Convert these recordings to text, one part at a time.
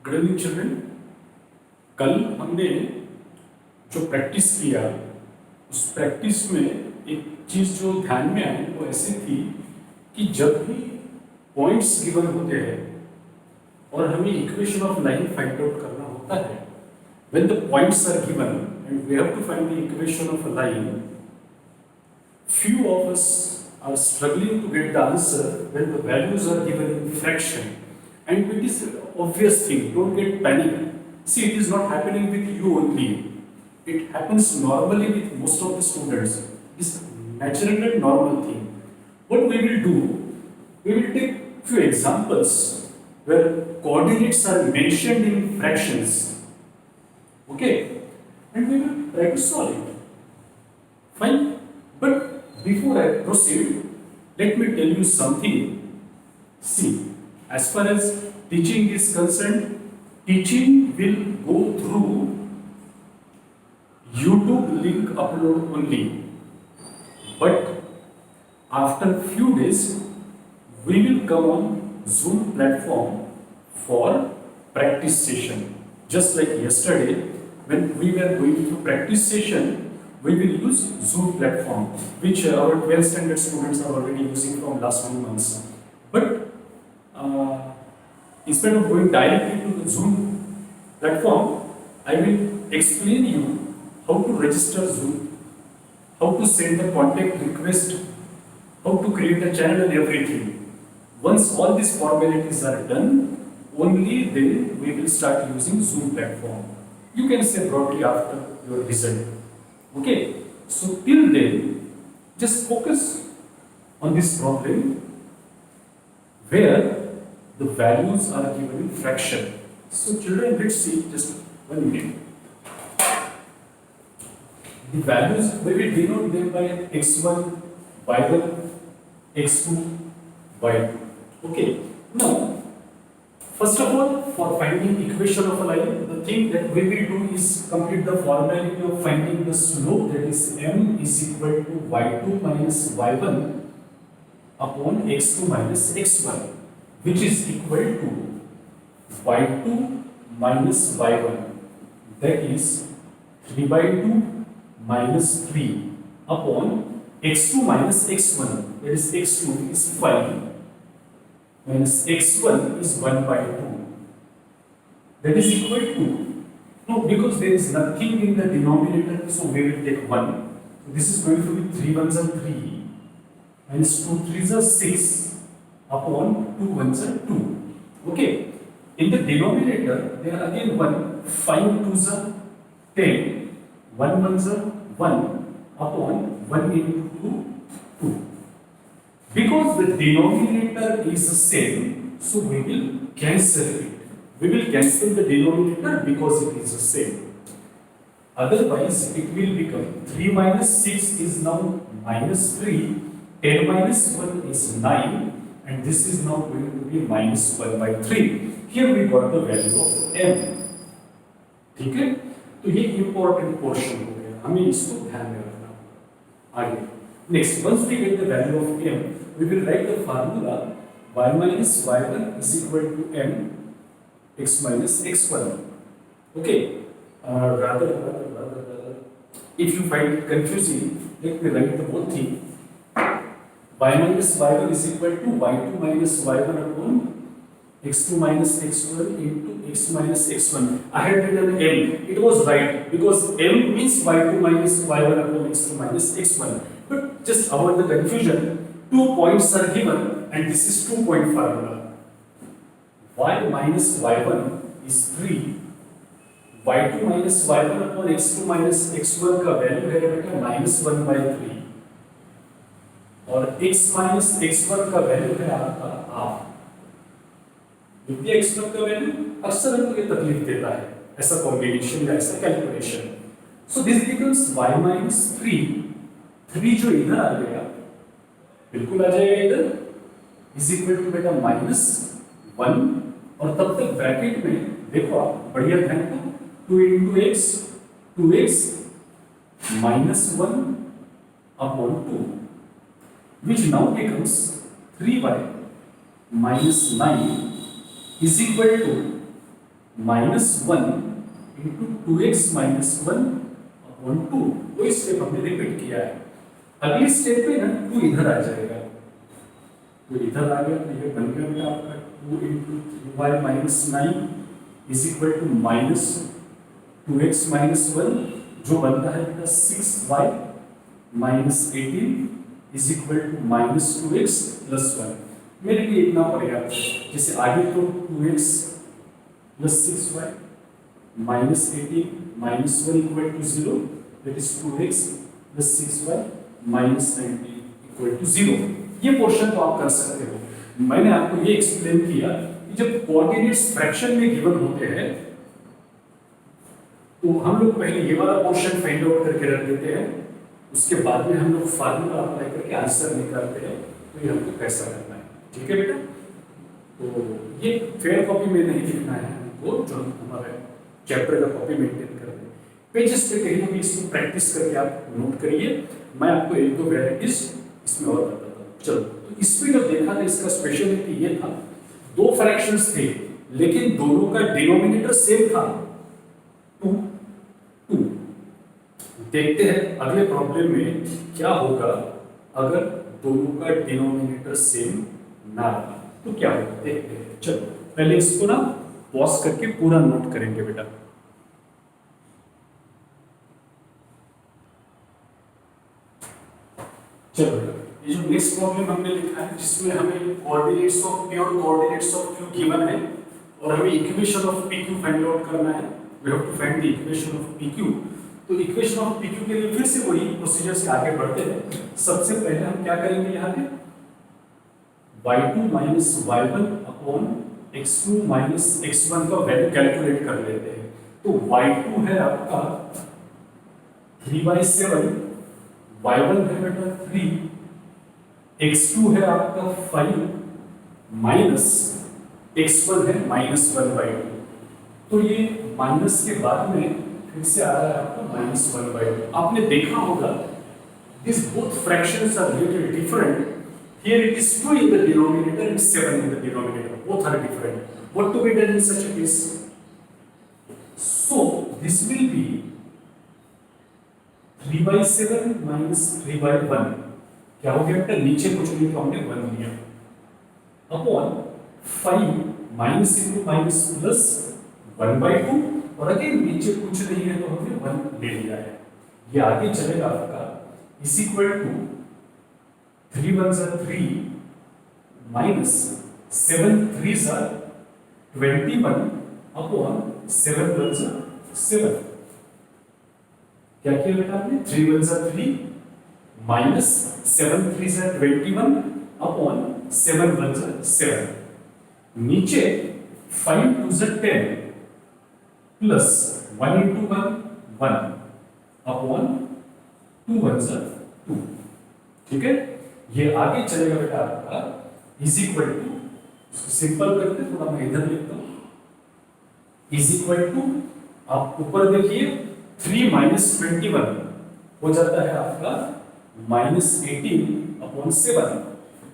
Good evening children. कल हमने जो प्रैक्टिस किया उस प्रैक्टिस में एक चीज जो ध्यान में आई वो ऐसी थी कि जब भी पॉइंट्स गिवन होते हैं और हमें equation of line find out करना होता है, when the points are given and we have to find the equation of a line, few of us are struggling to get the answer when the values are given in fraction. And it is obvious thing, don't get panic. See, it is not happening with you only. It happens normally with most of the students. It is natural and normal thing. What we will do, we will take few examples where coordinates are mentioned in fractions. Okay? And we will try to solve it. Fine? But before I proceed, let me tell you something. See, as far as teaching is concerned, teaching will go through YouTube link upload only. But after few days, we will come on Zoom platform for practice session. Just like yesterday, when we were going through practice session, we will use Zoom platform, which our 12th standard students are already using from last 2 months. But instead of going directly to the Zoom platform, I will explain you how to register Zoom, how to send the contact request, how to create a channel and everything. Once all these formalities are done, only then we will start using Zoom platform. You can say broadly after your result. Okay, so till then, just focus on this problem where the values are given in fraction. So children, let's see just 1 minute. The values, we will denote them by x1, y1, x2, y2. Okay, now first of all, for finding equation of a line, the thing that we will do is complete the formality of finding the slope, that is m is equal to y2 minus y1 upon x2 minus x1, which is equal to y2 minus y1, that is 3 by 2 minus 3 upon x2 minus x1, that is x2 is 5 minus x1 is 1 by 2, that is equal to, no, because there is nothing in the denominator, so we will take 1. So this is going to be 3 ones are 3 minus 2 threes are 6 upon 2 ones are 2. Okay, in the denominator there are again 1, 5 twos are 10, 1 ones are 1 upon 1 into 2, 2. Because the denominator is the same, so we will cancel it. We will cancel the denominator because it is the same. Otherwise, it will become 3 minus 6 is now minus 3, 10 minus 1 is 9, and this is now going to be minus 1 by 3. Here we got the value of m. ठीक है? तो ये important portion हो गया, हमें इसको ध्यान में रखना होगा। आगे next, once we get the value of m, we will write the formula y minus y1 is equal to m x minus x1. Okay, rather, if you find it confusing, let me write the whole thing. Y minus y1 is equal to y2 minus y1 upon x2 minus x1 into x minus x1. I had written m. It was right because m means y2 minus y1 upon x2 minus x1. But just avoid the confusion, 2 points are given and this is 2-point formula. Y minus y1 is 3, y2 minus y1 upon x2 minus x1 का value है बेटा minus 1 by 3 और x minus x1 का value है आपका half. विद्या x1 का value अक्सर हमको ये तकलीफ देता है, ऐसा कॉम्बिनेशन या ऐसा calculation. So this becomes y minus 3 जो इधर आ गया बिल्कुल आ जाएगा इधर, इज इक्वल टू बेटा माइनस 1, और तब तक ब्रैकेट में देखो आप बढ़िया ध्यान दो, 2 into x 2x minus 1 upon 2, which now becomes 3y minus 9 is equal to -1 into 2x minus 1 upon 2। वही स्टेप हमने रिपीट किया है। अगली स्टेप पे ना 2 इधर आ जाएगा, तो इधर आ गया, तो ये बन गया बेटा आपका 2 into 3y minus 9 is equal to minus 2x minus 1, जो बनता है बेटा 6y minus 18 is equal to minus 2x plus 1। मेरे लिए इतना पर्याप्त है। जैसे आगे तो 2x plus 6y minus 18 minus 1 equal to 0, that is 2x plus 6y minus 19 equal to 0। ये पोर्शन तो आप कर सकते हो। मैंने आपको ये एक्सप्लेन किया कि जब कोऑर्डिनेट्स फ्रैक्शन में गिवन होते हैं तो हम लोग पहले ये वाला पोर्शन फाइंड आउट करके रख देते हैं, उसके बाद में हम लोग फार्मूला अप्लाई करके आंसर निकालते हैं। तो ये हमको कैसा करना है, ठीक है बेटा। तो ये फेयर कॉपी में नहीं लिखना है हमको, जो हमारे चैप्टर का कॉपी मेंटेन कर रहे हैं। पेजेस पे कहीं भी इसको प्रैक्टिस करके आप नोट करिए। मैं आपको एक दो वेराइटीज इसमें और बताता हूँ। चलो, तो इसमें जो देखा था इसका स्पेशलिटी ये था, दो फ्रैक्शंस थे लेकिन दोनों का डिनोमिनेटर सेम था, 2 2। देखते हैं अगले प्रॉब्लम में क्या होगा अगर दोनों का डिनोमिनेटर सेम ना रहा तो क्या होगा, देखते हैं। चलो पहले इसको ना पॉज करके पूरा नोट करेंगे बेटा। चलो ये जो नेक्स्ट प्रॉब्लम हमने लिखा है जिसमें हमें coordinates of pure coordinates of q given है और हमें equation of pq find out करना है। We have to find the equation of pq। तो इक्वेशन ऑफ pq के लिए फिर से वही प्रोसीजर से आगे बढ़ते हैं। सबसे पहले हम क्या करेंगे, यहाँ पे y2 minus y1 upon x2 minus x1 का वैल्यू कैलकुलेट कर लेते हैं। तो y2 है आपका 3/7, y1 है बेटा 3, x2 है आपका 5 माइनस x1 है -1/2। तो ये माइनस के बाद में फिर से आ रहा है आपका -1/2। आपने देखा होगा this both fractions are little different. Here it is 2 in the denominator and 7 in the denominator. Both are different. What to be done in such a case? So this will be 3/7 minus 3/1। क्या हो गया बेटा, नीचे कुछ नहीं तो हमने 1 लिया upon 5 minus into minus plus 1/2, और अगेन नीचे कुछ नहीं है तो हमने 1 ले लिया है। ये आगे चलेगा आपका is equal to 3 1s are 3 minus 7 3s are 21 upon 7 1s are 7। क्या किया बेटा आपने, 3 1s are 3 minus 7 3s are 21 upon 7 1s are 7। नीचे 5 2s are 10 plus 1 into 1 1 upon 2 1s are 2। ठीक है, ये आगे चलेगा बेटा आपका इज इक्वल टू, सिंपल करते थोड़ा मैं इधर लिखता हूं, इज इक्वल टू आप ऊपर देखिए 3 माइनस 21 हो जाता है आपका -18 अपॉन 7।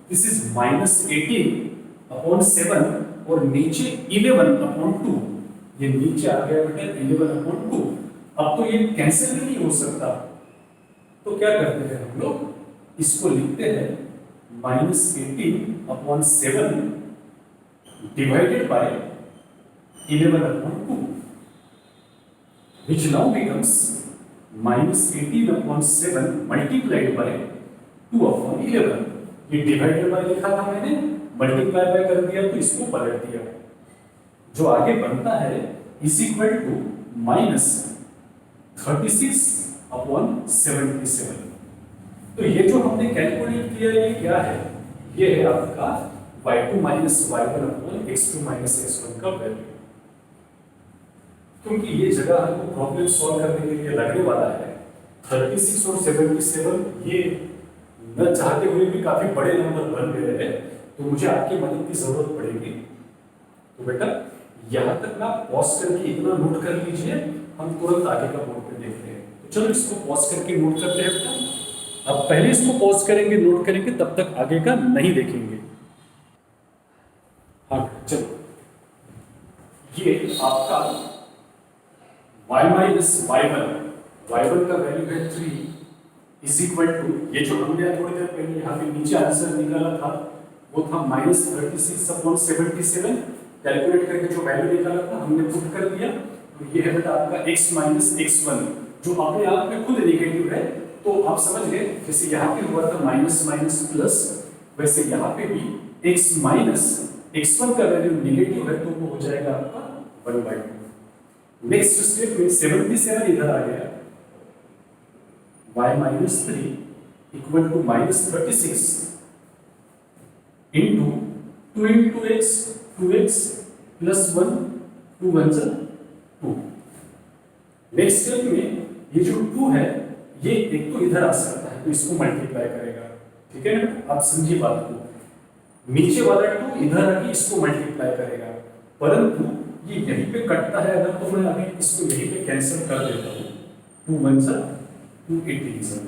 दिस इज -18 अपॉन 7 और नीचे 11 अपॉन 2। ये नीचे आ गया बेटा 11 अपॉन 2। अब तो ये कैंसिल भी नहीं हो सकता, तो क्या करते हैं हम लोग, इसको लिखते हैं -18 upon 7 divided by 11 upon 2, which now becomes -18 upon 7 multiplied by 2 upon 11। ये डिवाइडेड बाय लिखा था मैंने, मल्टीप्लाई बाय कर दिया तो इसको पलट दिया। जो आगे बनता है इज इक्वल टू -36 अपॉन 77। तो ये जो हमने कैलकुलेट किया ये क्या है, ये है आपका y2 minus y1 upon x2 minus x1 का वैल्यू। क्योंकि ये जगह हमको प्रॉब्लम सॉल्व करने के लिए लगने वाला है 36 और 77, ये न चाहते हुए भी काफी बड़े नंबर बन गए हैं, तो मुझे आपकी मदद की जरूरत पड़ेगी। तो बेटा यहाँ तक ना पॉज करके इतना नोट कर लीजिए, हम तुरंत आगे का बोर्ड पे देखते हैं। तो चलो इसको पॉज करके नोट करते हैं बेटा। अब पहले इसको पॉज करेंगे, नोट करेंगे, तब तक आगे का नहीं देखेंगे। हाँ चलो, ये आपका y माइनस y1 का वैल्यू है 3 इज इक्वल टू, ये जो हमने थोड़ी देर पहले यहाँ पे नीचे आंसर निकाला था वो था -36/77, कैलकुलेट करके जो वैल्यू निकाला था हमने पुट कर दिया, तो ये है बेटा आपका x माइनस x1 जो अपने आप में खुद नेगेटिव है। तो आप समझ गए, जैसे यहाँ पे हुआ था माइनस माइनस प्लस, वैसे यहाँ पे भी x माइनस x1 का वैल्यू नेगेटिव है तो वो हो जाएगा आपका 1/2। नेक्स्ट स्टेप में 77 इधर आ गया, y minus 3 equal to -36 into 2 into x 2x plus 1 2 1 जा 2। नेक्स्ट स्टेप में ये जो 2 है ये एक तो इधर आ सकता है तो इसको मल्टीप्लाई करेगा, ठीक है ना, आप समझिए बात को। नीचे वाला 2 इधर आके इसको मल्टीप्लाई करेगा, परंतु ये यहीं पे कटता है अगर, तो मैं अभी इसको यहीं पे कैंसिल कर देता हूँ, 2 1 जा 2 18 जा।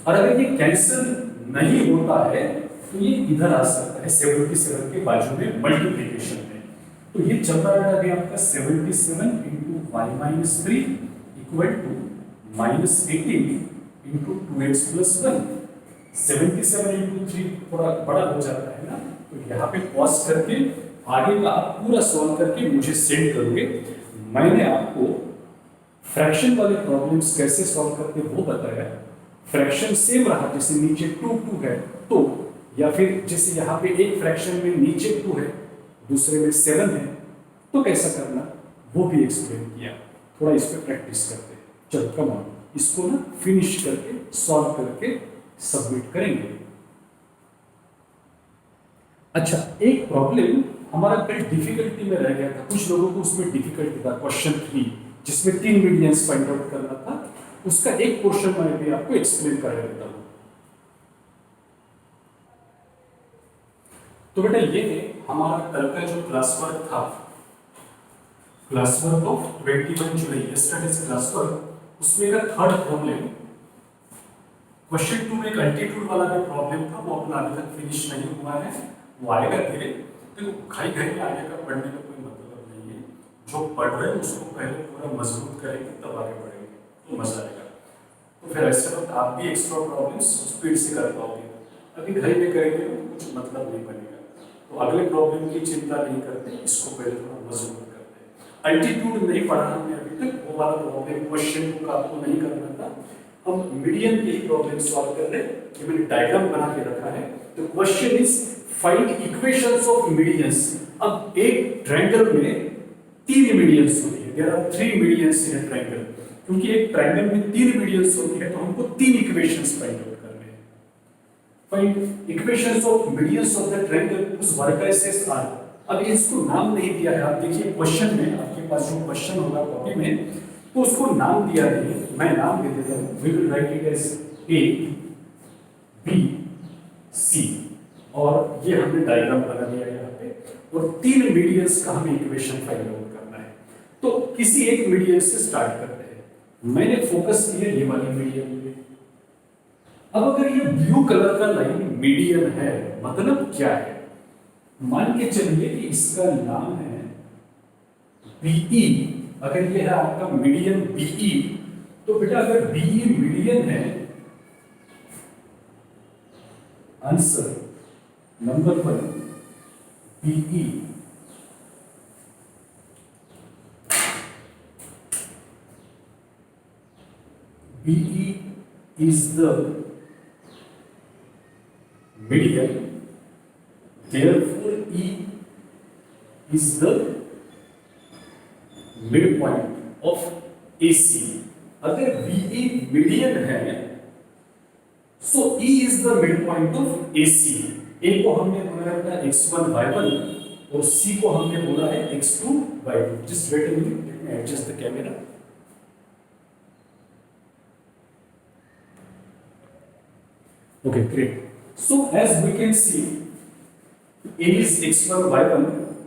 और अगर ये कैंसिल नहीं होता है तो ये इधर आ सकता है 77 के बाजू में मल्टीप्लिकेशन में। तो ये चल रहा है अभी आपका 77 into y minus 3 equal to -18 into 2x plus 1। 77 into 3 थोड़ा बड़ा हो जाता है ना, तो यहाँ पे पॉज करके आगे का आप पूरा सॉल्व करके मुझे सेंड करोगे। मैंने आपको फ्रैक्शन वाले प्रॉब्लम्स कैसे सॉल्व करते वो बताया। फ्रैक्शन सेम रहा, जैसे नीचे 2 2 है तो, या फिर जैसे यहाँ पे एक फ्रैक्शन में नीचे 2 है दूसरे में 7 है तो कैसा करना वो भी एक्सप्लेन किया। थोड़ा इस पे प्रैक्टिस करते हैं। चलो कम ऑन, इसको ना फिनिश करके सॉल्व करके सबमिट करेंगे। अच्छा, एक प्रॉब्लम हमारा कल डिफिकल्टी में रह गया था, कुछ लोगों को उसमें डिफिकल्टी था, क्वेश्चन 3 जिसमें 3 मीडियंस फाइंड आउट करना था, उसका एक क्वेश्चन मैं भी आपको एक्सप्लेन कर देता हूं। तो बेटा ये हमारा कल का जो क्लास वर्क था, class work of 21 July yesterday's class work, उसमें का थर्ड प्रॉब्लम क्वेश्चन 2 में एक अल्टीट्यूड वाला जो प्रॉब्लम था वो अपना अभी तक फिनिश नहीं हुआ है, वो आएगा धीरे। देखो घाई घाई आगे का पढ़ने का कोई मतलब नहीं है, जो पढ़ रहे हैं उसको पहले पूरा मजबूत करेंगे तब आगे बढ़ेंगे तो मजा आएगा। तो फिर ऐसे वक्त आप भी एक्स्ट्रा प्रॉब्लम्स स्पीड से कर पाओगे, अभी घाई में करेंगे तो कुछ मतलब नहीं बनेगा। तो अगले प्रॉब्लम की चिंता नहीं करते, इसको पहले थोड़ा मजबूत करते हैं। अल्टीट्यूड नहीं पढ़ा हमने अभी तक, वो वाला प्रॉब्लम क्वेश्चन को आपको नहीं करना था, हम मीडियन की प्रॉब्लम सॉल्व कर रहे हैं। ये मैंने डायग्राम बना के रखा है। तो question is find equations of medians. अब एक ट्रायंगल में 3 मीडियंस होती है, there are 3 medians in a triangle. क्योंकि एक ट्रायंगल में 3 मीडियंस होती है तो हमको 3 इक्वेशंस फाइंड आउट करने हैं। Find equations of medians of the triangle whose vertices are। अब इसको नाम नहीं दिया है, आप देखिए क्वेश्चन में, आपके पास जो क्वेश्चन होगा कॉपी में तो उसको नाम दिया नहीं है, मैं नाम दे देता हूँ। We will write it as A B C, और ये हमने डायग्राम बना दिया यहाँ पे, और 3 मीडियंस का हमें इक्वेशन फाइंड आउट करना है। तो किसी एक मीडियन से स्टार्ट करते हैं। मैंने फोकस किया ये वाली मीडियन पे। अब अगर ये ब्लू कलर का लाइन मीडियन है, मतलब क्या है, मान के चलिए कि इसका नाम है बीई। अगर ये है आपका मीडियन बीई, तो बेटा अगर बीई मीडियन है, answer number 1 BE BE is the median, therefore E is the midpoint of AC। अगर BE मीडियन है so E is the midpoint of AC। A को हमने बोला है x1 y1 और C को हमने बोला है x2 y2। Just wait a minute, let me adjust the camera। Okay, great। So as we can see, A is x1 y1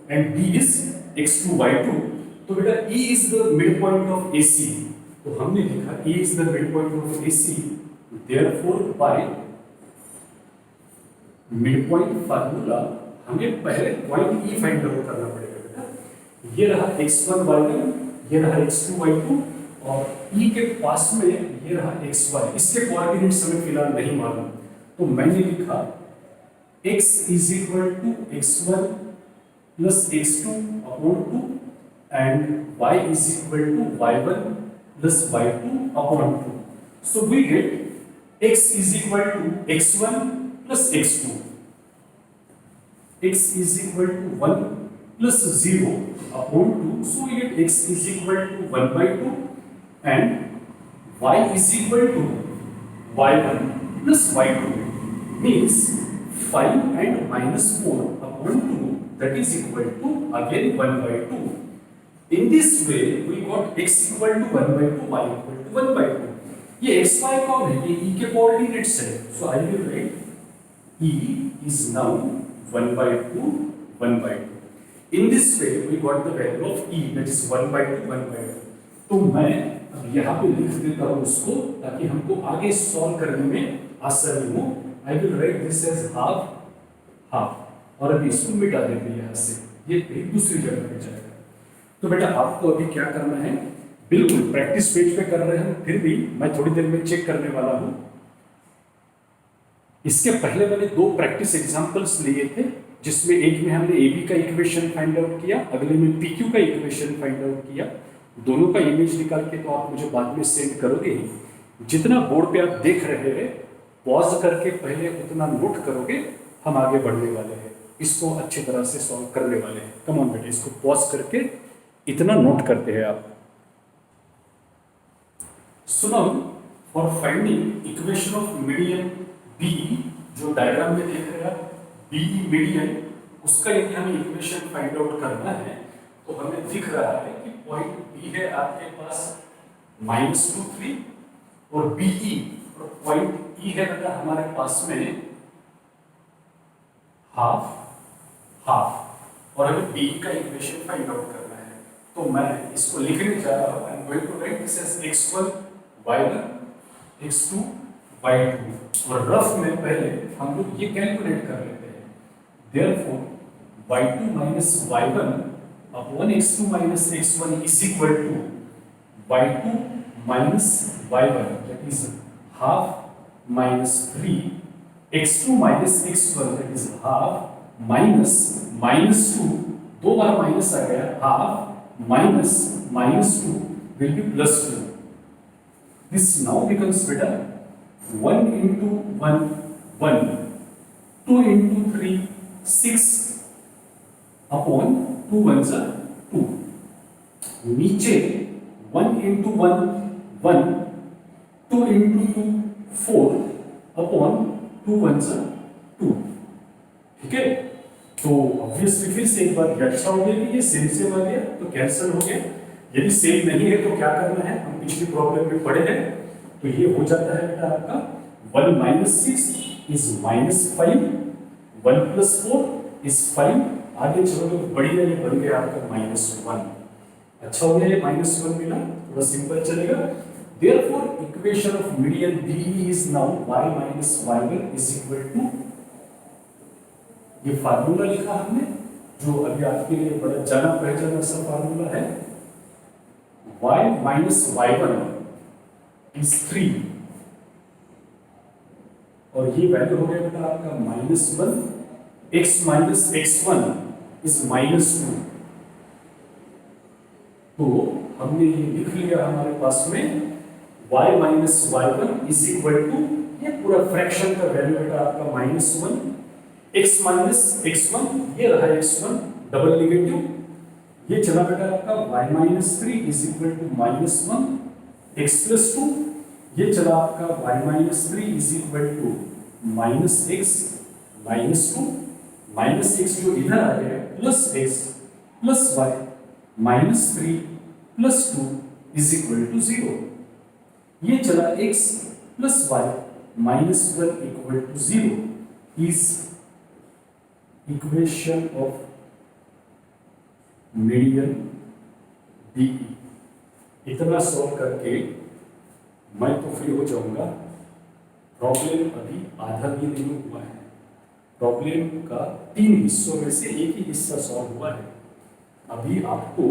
and B is x2 y2। तो बेटा E is the midpoint of AC, तो हमने लिखा E is the midpoint of AC, therefore by midpoint formula हमें पहले point E find out करना पड़ेगा बेटा। ये रहा x1 y1, ये रहा x2 y2 और E के पास में ये रहा xy। इसके कोऑर्डिनेट्स हमें फिलहाल नहीं मालूम, तो मैंने लिखा x is equal to x1 plus x2 upon 2 and y is equal to y1 plus y2 upon 2। So we get x is equal to x1 plus x2, x is equal to 1 plus 0 upon 2, so we get x is equal to 1 by 2 and y is equal to y1 plus y2 means 5 and minus 4 upon 2, that is equal to again 1 by 2. In this way we got x equal to 1 by 2, y equal to 1 by 2. ये x y कौन है? ये e के coordinates है, so I will write e is now 1 by 2, 1 by 2. In this way, we got the value of e, that is 1 by 2, 1 by 2. तो मैं अब यहाँ पे लिख देता हूँ उसको, ताकि हमको आगे सॉल्व करने में आसानी हो. I will write this as half, half. और अभी इसको मिटा देते हैं यहाँ से, ये एक दूसरी जगह पे जाएगा. तो बेटा आपको अभी क्या करना है, बिल्कुल प्रैक्टिस पेज पे कर रहे हैं, फिर भी मैं थोड़ी देर में चेक करने वाला हूँ. इसके पहले मैंने दो प्रैक्टिस एग्जांपल्स लिए थे, जिसमें एक में हमने AB का इक्वेशन फाइंड आउट किया, अगले में PQ का इक्वेशन फाइंड आउट किया. दोनों का इमेज निकाल के तो आप मुझे बाद में सेंड करोगे ही. जितना बोर्ड पे आप देख रहे हैं पॉज करके पहले उतना नोट करोगे, हम आगे बढ़ने वाले हैं, इसको अच्छी तरह से सॉल्व करने वाले हैं. कम ऑन बेटे, इसको पॉज करके इतना नोट करते हैं आप. सुनो, for finding equation of median BE, जो डायग्राम में देख रहे हैं BE मीडियन, उसका यदि हमें इक्वेशन फाइंड आउट करना है तो हमें दिख रहा है कि पॉइंट B है आपके पास -2 3 और BE और पॉइंट E है बेटा हमारे पास में हाफ हाफ, और हमें BE का इक्वेशन फाइंड आउट करना है. तो मैं इसको लिखने जा रहा हूं. I am going to write this as x1 y1 x2 y2, और रफ में पहले हम लोग ये कैलकुलेट कर लेते हैं. Therefore, y2 minus y1 upon x2 minus x1 is equal to y2 minus y1, that is half minus 3, x2 minus x1, that is half minus minus 2, दो बार माइनस आ गया, half minus minus 2 will be plus 2. This now becomes better 1 into 1, 1, 2 into 3, 6 upon 2 ones are 2. नीचे 1 into 1, 1, 2 into 2, 4 upon 2 ones are 2. ठीक है, तो obviously फिर से एक बार अच्छा हो गया कि ये सेम आ गया तो कैंसिल हो गया. यदि सेम नहीं है तो क्या करना है, हम पिछली प्रॉब्लम में पढ़े हैं, तो ये हो जाता है बेटा आपका 1 minus 6 is -5, 1 plus 4 is 5. आगे चलोगे बड़ी वाली बन गया आपका -1. अच्छा हो गया, ये -1 मिला, थोड़ा सिंपल चलेगा. Therefore, equation of median BE is now y minus y1 is equal to, ये फार्मूला लिखा हमने, जो अभी आपके लिए बड़ा जाना पहचाना सा फार्मूला है. y minus y1 is 3, और ये वैल्यू हो गया बेटा आपका -1, x minus x1 is -2. तो हमने ये लिख लिया हमारे पास में y minus y1 is equal to, ये पूरा फ्रैक्शन का वैल्यू बेटा आपका -1, x minus x1, ये रहा x1 डबल नेगेटिव, ये चला बेटा आपका y minus 3 is equal to -1, x plus 2, ये चला आपका y minus 3 is equal to -x minus 2, minus x जो इधर आ गया plus x plus y minus 3 plus 2 is equal to 0. ये चला x plus y minus 1 equal to 0 is equation of median DE. इतना सॉल्व करके मैं तो फ्री हो जाऊंगा. प्रॉब्लम अभी आधा भी नहीं हुआ है. प्रॉब्लम का 3 हिस्सों में से एक ही हिस्सा सॉल्व हुआ है. अभी आपको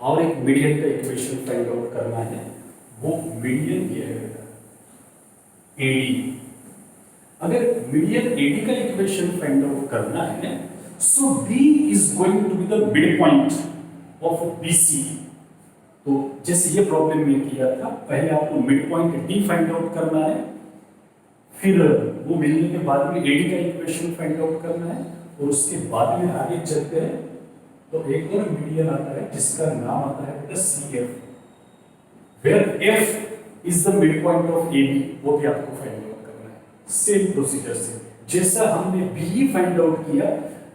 और एक मीडियन का इक्वेशन फाइंड आउट करना है, वो मीडियन ये है एडी। अगर मीडियन एडी का इक्वेशन फाइंड आउट करना है, so D is going to be the mid point of BC. तो जैसे ये प्रॉब्लम में किया था, पहले आपको midpoint D find out करना है, फिर वो मिलने के बाद में एडी का इक्वेशन फाइंड आउट करना है, और उसके बाद में आगे चलते हैं तो एक और मीडियन आता है जिसका नाम आता है बेटा C F, where F is the mid point of A B, वो भी आपको फाइंड आउट करना है। सेम प्रोसीजर से जैसा हमने बी फाइंड आउट किया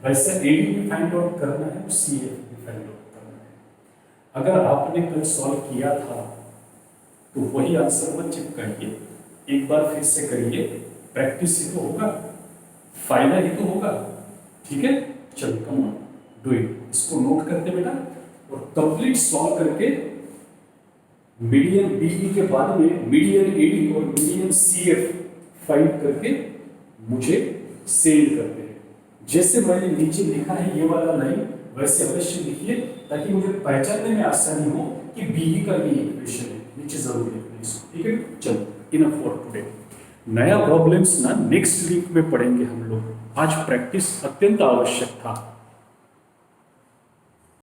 वैसा ए डी भी फाइंड आउट करना है, सी एफ भी फाइंड आउट करना है। अगर आपने कल सॉल्व किया था तो वही आंसर मत चिपकाइए, एक बार फिर से करिए, प्रैक्टिस ही तो होगा, फायदा ही तो होगा। ठीक है, चलो कम ऑन डू इट। इसको नोट करते बेटा, और कंप्लीट सॉल्व करके मीडियन बीई के बाद में मीडियन एडी और मीडियन सीएफ फाइंड करके मुझे सेंड करते हैं। जैसे मैंने नीचे लिखा है ये वाला लाइन, वैसे अवश्य लिखिए ताकि मुझे पहचानने में आसानी हो कि बीई का ये इक्वेशन है। नीचे जरूर लिखना इसको, ठीक है। चलो, इनफ फॉर टुडे। नया प्रॉब्लम्स ना नेक्स्ट वीक में पढ़ेंगे हम लोग, आज प्रैक्टिस अत्यंत आवश्यक था।